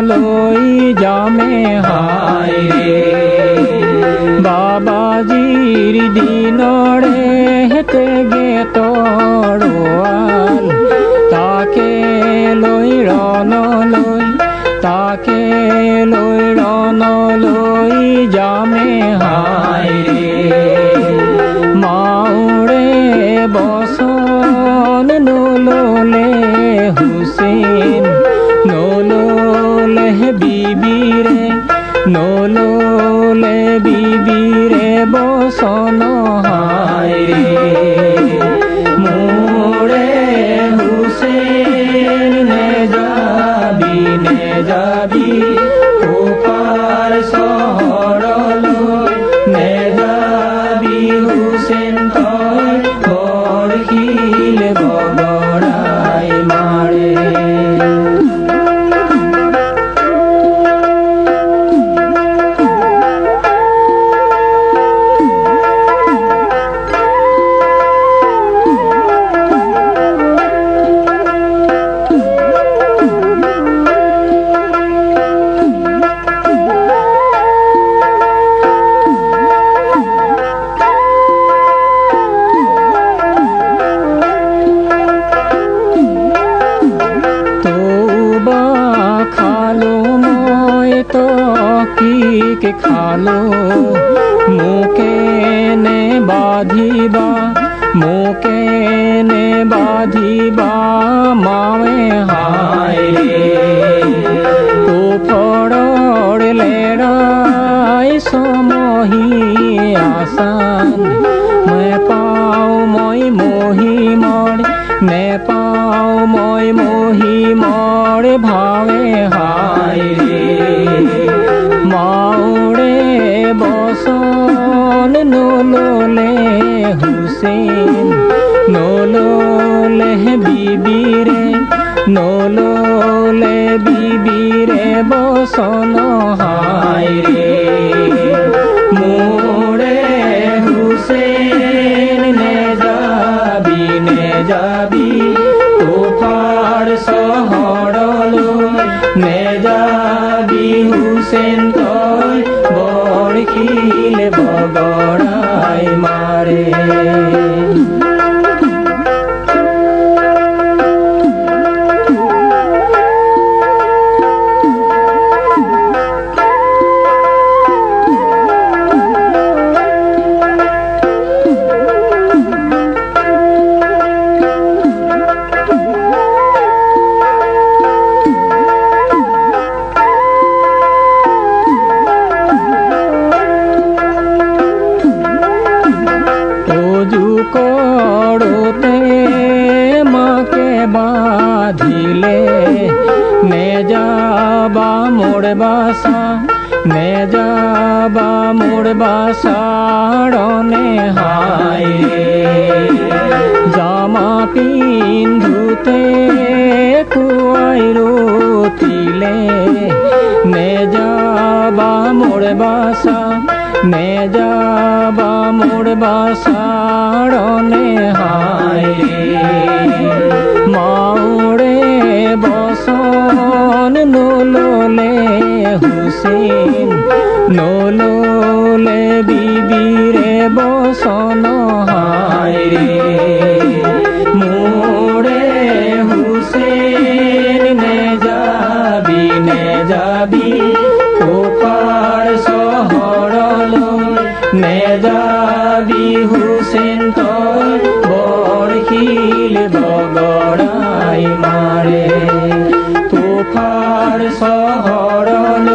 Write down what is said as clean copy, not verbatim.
লৈ যামে হায় রে বাবাজির দিনরে হেতেগে তৰোৱাল তাকে লৈ ৰণলৈ তাকে লৈ ৰণলৈ যামে হায় রে মাউৰে বচন নললে হুছেইন নললে বিবিৰে নললে বিবিৰে বচন হায় রে মোৰে হুছেইন নেযাবি ওপাৰ চহৰলৈ নেযাবি হুছেইন তই বৰশীল বগৰাই মাৰে কি খালো মোকে নে বাঁধিবা মোকে নে বাঁধিবা মাৱে হায় রে তোফৰৰ লেৰাই সমহি আসান নেপাওঁ মই মহিমৰ নেপাওঁ মই মহিমৰ ভাৱে হায় রে মাউৰে বচন নললে হুছেইন নললে বিবিৰে নললে বিবিৰে বচন হায় রে মোৰে হুছেইন নেযাবি তোফাৰ চহৰলৈ নেযাবি হুছেইন তই বৰশীল বগৰাই মাৰে কৰোতে মাকে বাঁধিলে নেযাবা মোৰ বাছা নেযাবা মোৰ বাছাৰণে হায় রে জামা পিন্ধোতে খুৱাই ৰতিলে নেযাবা মোৰ বাছা নেযাবা মোৰ বাছাৰণে হায় রে মাউৰে বচন নললে হুছেইন নললে বিবিৰে বচন হায় রে মোৰে হুছেইন নেযাবি ওপাৰ চহৰলৈ নেযাবি হুছেইন তই বৰশীল বগৰাই মাৰে তোফাৰ চহৰলৈ